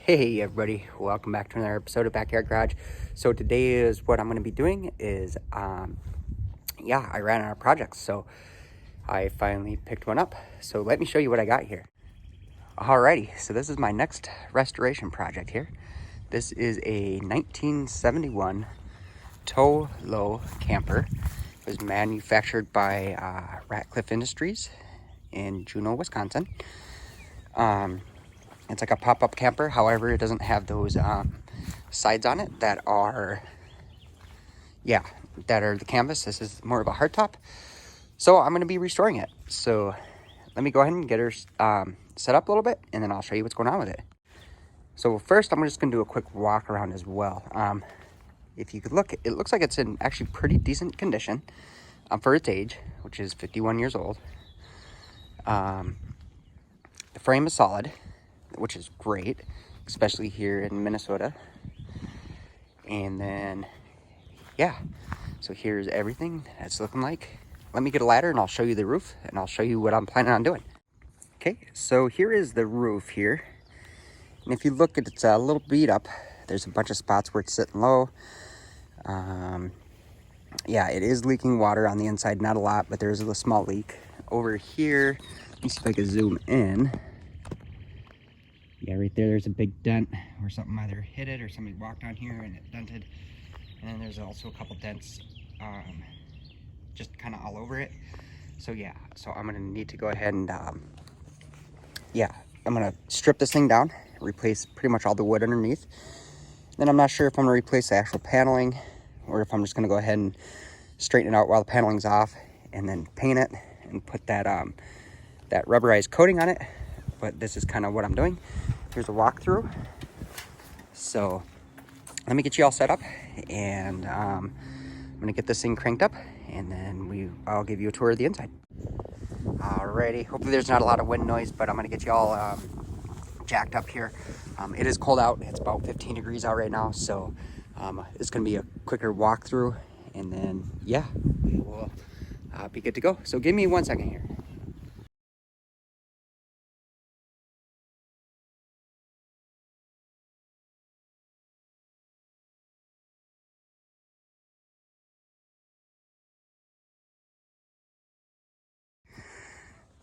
Hey everybody, welcome back to another episode of Backyard Garage. So today is what I'm going to be doing is, I ran out of projects, so I finally picked one up. So let me show you what I got here. Alrighty, so this is my next restoration project here. This is a 1971 tow-low camper. It was manufactured by Ratcliffe Industries in Juneau, Wisconsin. It's like a pop-up camper. However, it doesn't have those sides on it that are the canvas. This is more of a hardtop. So I'm going to be restoring it. So let me go ahead and get her set up a little bit, and then I'll show you what's going on with it. So first, I'm just going to do a quick walk around as well. If you could look, it looks like it's in actually pretty decent condition for its age, which is 51 years old. The frame is solid, which is great, especially here in Minnesota. And then, so here's everything that's looking like. Let me get a ladder and I'll show you the roof, and I'll show you what I'm planning on doing. Okay, so here is the roof here. And if you look, it's a little beat up. There's a bunch of spots where it's sitting low. It is leaking water on the inside, not a lot, but there's a small leak. Over here, let me see if I can zoom in. Yeah, right there's a big dent where something either hit it or somebody walked on here and it dented. And then there's also a couple dents just kind of all over it. So I'm gonna need to go ahead and I'm gonna strip this thing down, replace pretty much all the wood underneath. Then I'm not sure if I'm gonna replace the actual paneling or if I'm just gonna go ahead and straighten it out while the paneling's off and then paint it and put that that rubberized coating on it. But this is kind of what I'm doing. Here's a walkthrough. So let me get you all set up, and I'm gonna get this thing cranked up, and then I'll give you a tour of the inside. Alrighty, hopefully there's not a lot of wind noise, but I'm gonna get you all jacked up here. It is cold out. It's about 15 degrees out right now, so it's gonna be a quicker walkthrough, and then we will be good to go. So give me 1 second here.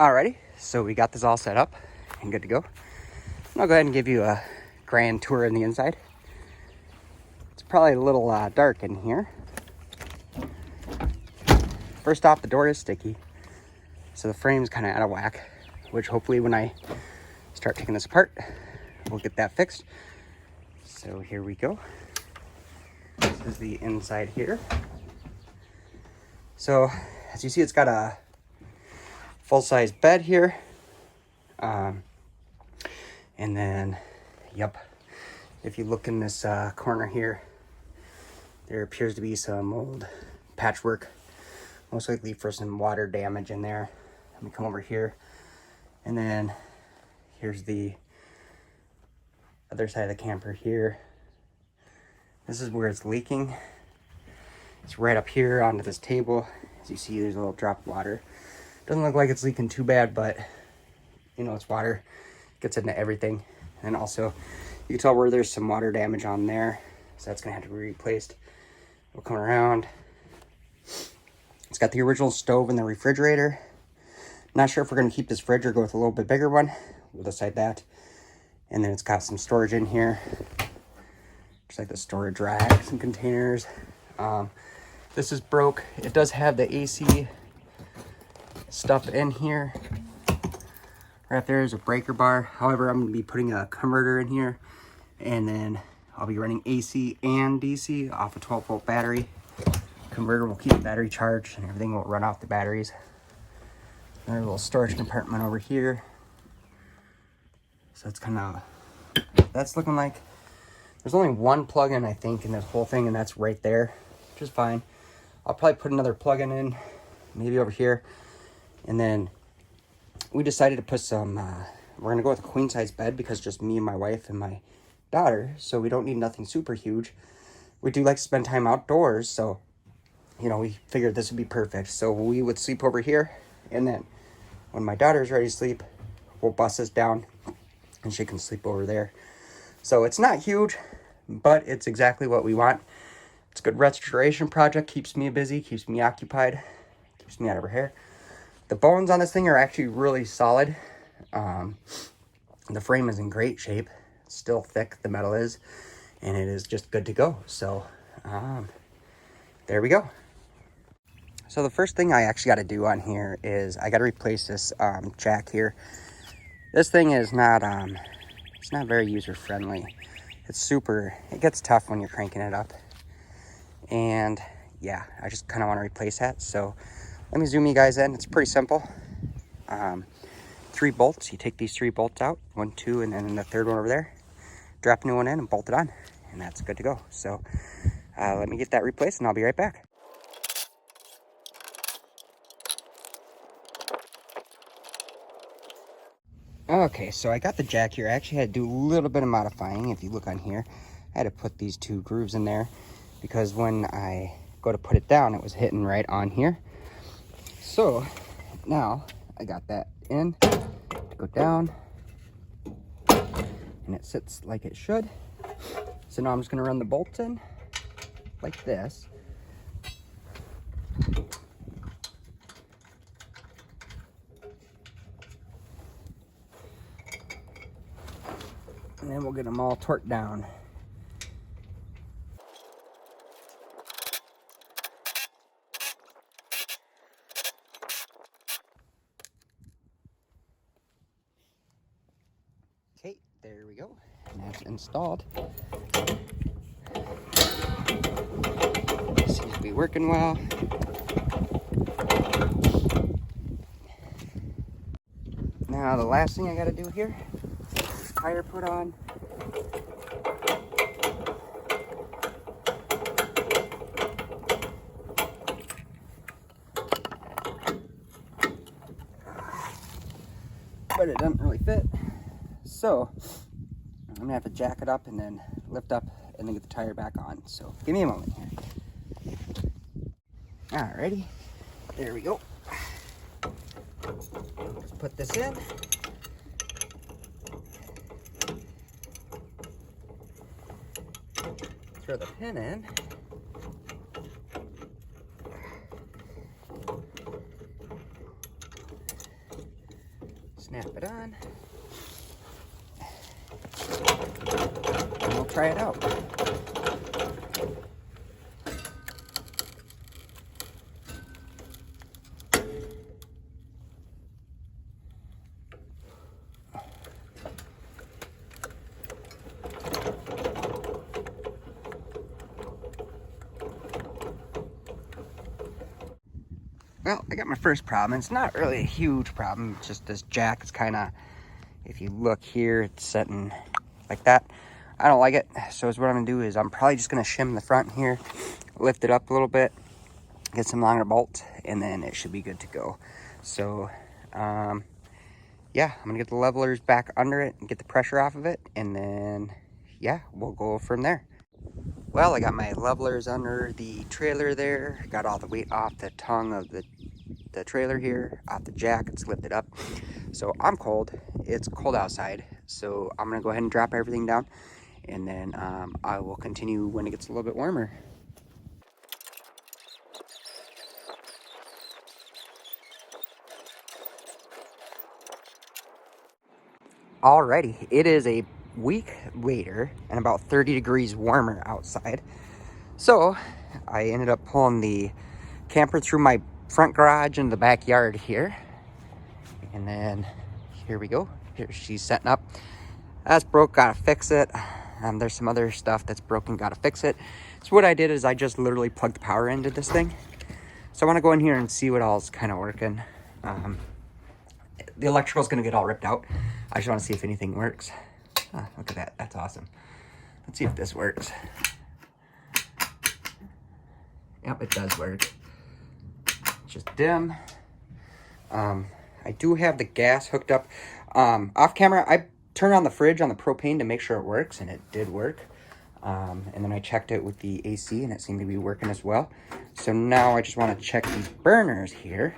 Alrighty, so we got this all set up and good to go. I'll go ahead and give you a grand tour in the inside. It's probably a little dark in here. First off, the door is sticky, so the frame's kind of out of whack, which hopefully when I start taking this apart, we'll get that fixed. So here we go. This is the inside here. So as you see, it's got a full-size bed here. And then, if you look in this corner here, there appears to be some old patchwork, most likely for some water damage in there. Let me come over here. And then here's the other side of the camper here. This is where it's leaking. It's right up here onto this table. As you see, there's a little drop of water. Doesn't look like it's leaking too bad, but it's water. It gets into everything. And also, you can tell where there's some water damage on there, so that's gonna have to be replaced. We'll come around. It's got the original stove and the refrigerator. Not sure if we're gonna keep this fridge or go with a little bit bigger one. We'll decide that. And then it's got some storage in here, just like the storage rack, some containers. This is broke. It does have the AC stuff in here. Right there is a breaker bar. However, I'm going to be putting a converter in here, and then I'll be running AC and DC off a 12-volt battery. Converter will keep the battery charged, and everything will run off the batteries. Another little storage compartment over here. So it's kind of, that's looking like, there's only one plug-in, I think, in this whole thing, and that's right there, which is fine. I'll probably put another plug-in in, maybe over here. And then we decided to put some, we're gonna go with a queen size bed because just me and my wife and my daughter, so we don't need nothing super huge. We do like to spend time outdoors, so, we figured this would be perfect. So we would sleep over here, and then when my daughter's ready to sleep, we'll bust this down and she can sleep over there. So it's not huge, but it's exactly what we want. It's a good restoration project, keeps me busy, keeps me occupied, keeps me out of her hair. The bones on this thing are actually really solid. The frame is in great shape. It's still thick, the metal is, and it is just good to go. So there we go. So the first thing I actually got to do on here is I got to replace this jack here. This thing is not it's not very user friendly. It gets tough when you're cranking it up. And yeah, I just kind of want to replace that. So let me zoom you guys in. It's pretty simple. 3 bolts. You take these 3 bolts out, 1, 2, and then the third one over there. Drop a new one in and bolt it on, and that's good to go. So let me get that replaced, and I'll be right back. Okay, so I got the jack here. I actually had to do a little bit of modifying. If you look on here, I had to put these 2 grooves in there because when I go to put it down, it was hitting right on here. So now I got that in, go down, and it sits like it should. So now I'm just gonna run the bolts in like this. And then we'll get them all torqued down. Okay, there we go. And that's installed. Seems to be working well. Now the last thing I gotta do here, tire put on. But it doesn't really fit. So I'm gonna have to jack it up and then lift up and then get the tire back on. So give me a moment here. Alrighty, there we go. Let's put this in. Throw the pin in. Snap it on. And we'll try it out. Well, I got my first problem. It's not really a huge problem. It's just this jack is kind of, if you look here, it's sitting like that. I don't like it. So what I'm going to do is I'm probably just going to shim the front here, lift it up a little bit, get some longer bolts, and then it should be good to go. So, yeah, I'm going to get the levelers back under it and get the pressure off of it. And then, yeah, we'll go from there. Well, I got my levelers under the trailer there. Got all the weight off the tongue of the trailer here, off the jack. It's lifted up. So I'm cold. It's cold outside. So I'm going to go ahead and drop everything down. And then I will continue when it gets a little bit warmer. Alrighty, it is a week later and about 30 degrees warmer outside. So I ended up pulling the camper through my front garage in the backyard here. And then here we go. Here she's setting up. That's broke, gotta fix it. There's some other stuff that's broken, gotta fix it. So what I did is I just literally plugged the power into this thing. So I wanna go in here and see what all's kind of working. The electrical's gonna get all ripped out. I just wanna see if anything works. Look at that, that's awesome. Let's see if this works. Yep, it does work. It's just dim. I do have the gas hooked up. Off camera, I turned on the fridge on the propane to make sure it works, and it did work. And then I checked it with the AC, and it seemed to be working as well. So now I just want to check these burners here.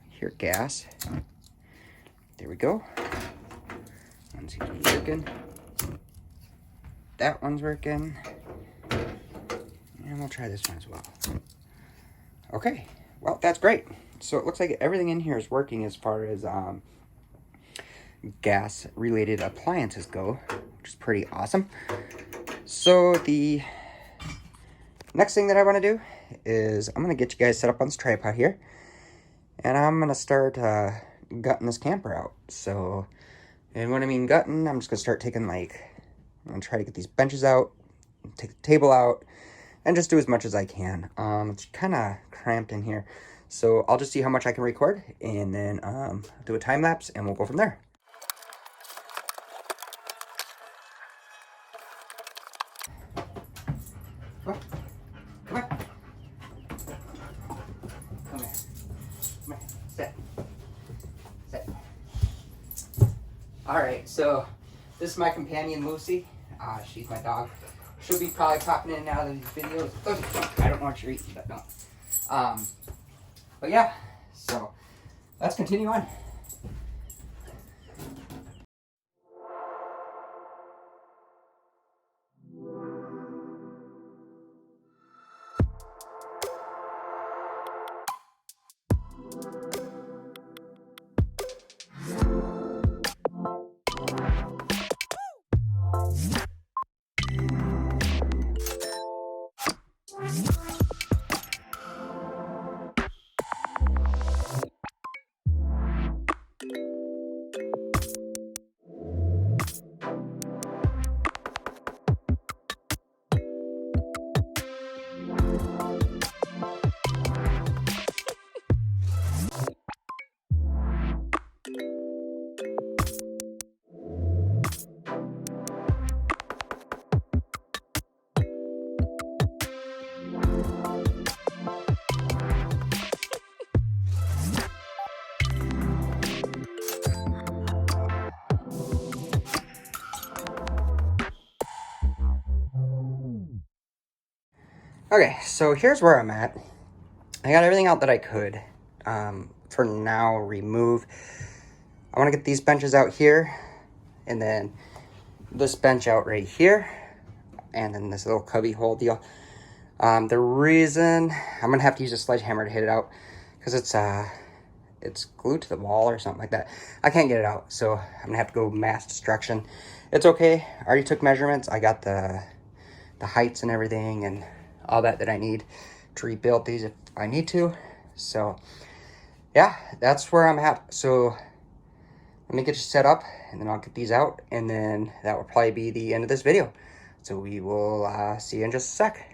Here, gas. There we go. One seems to be working. That one's working. And we'll try this one as well. Okay, well, that's great. So it looks like everything in here is working as far as gas-related appliances go, which is pretty awesome. So the next thing that I want to do is I'm going to get you guys set up on this tripod here. And I'm going to start gutting this camper out. So, and when I mean gutting, I'm just going to start taking I'm going to try to get these benches out, take the table out, and just do as much as I can. It's kind of cramped in here. So I'll just see how much I can record, and then do a time lapse, and we'll go from there. Oh, come on. Come here. Come here. Sit. Sit. Alright, so this is my companion, Lucy. She's my dog. She'll be probably popping in and out of these videos. I don't know what you're eating, but no. But yeah, so let's continue on. Okay, so here's where I'm at. I got everything out that I could. For now, remove. I want to get these benches out here, and then this bench out right here, and then this little cubby hole deal. The reason I'm gonna have to use a sledgehammer to hit it out, because it's glued to the wall or something like that. I can't get it out, so I'm gonna have to go mass destruction. It's okay. I already took measurements. I got the heights and everything, and all that I need to rebuild these if I need to. So yeah, that's where I'm at. So let me get you set up, and then I'll get these out, and then that will probably be the end of this video. So we will see you in just a sec.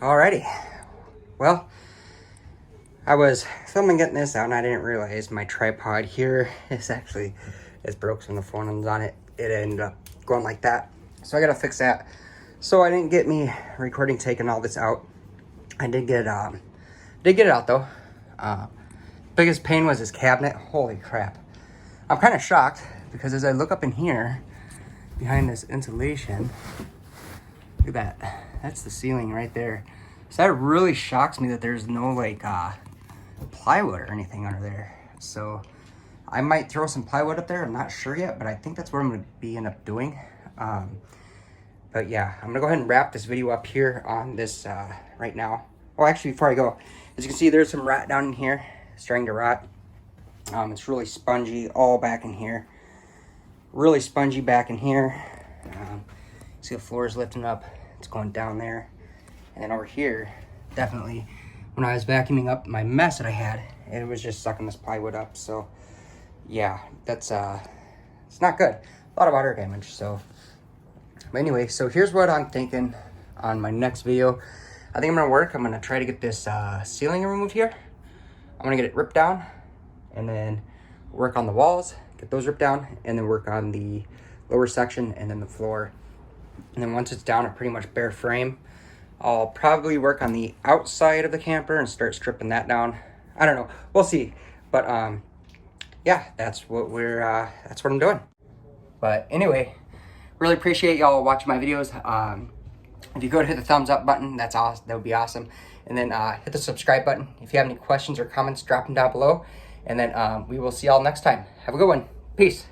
Alrighty, well, I was filming getting this out, and I didn't realize my tripod here is broke from the phone was on it. It ended up going like that, so I gotta fix that. So I didn't get me recording taking all this out. I did get it out though. Biggest pain was this cabinet. Holy crap! I'm kind of shocked because as I look up in here behind this insulation, look at that. That's the ceiling right there. So that really shocks me that there's no like plywood or anything under there. So I might throw some plywood up there. I'm not sure yet, but I think that's what I'm gonna end up doing. But yeah, I'm gonna go ahead and wrap this video up here on this right now. Oh, actually, before I go, as you can see, there's some rot down in here, starting to rot. It's really spongy all back in here. Really spongy back in here. See the floor is lifting up. It's going down there. And then over here, definitely, when I was vacuuming up my mess that I had, it was just sucking this plywood up. So yeah, that's it's not good. A lot of water damage. So but anyway, so here's what I'm thinking on my next video. I think I'm gonna try to get this ceiling removed here. I'm gonna get it ripped down and then work on the walls, get those ripped down, and then work on the lower section and then the floor. And then once it's down a pretty much bare frame, I'll probably work on the outside of the camper and start stripping that down. I don't know, we'll see. But yeah, that's what I'm doing. But anyway, really appreciate y'all watching my videos. If you go to hit the thumbs up button, that's awesome. That would be awesome. And then hit the subscribe button. If you have any questions or comments, drop them down below. And then we will see y'all next time. Have a good one. Peace.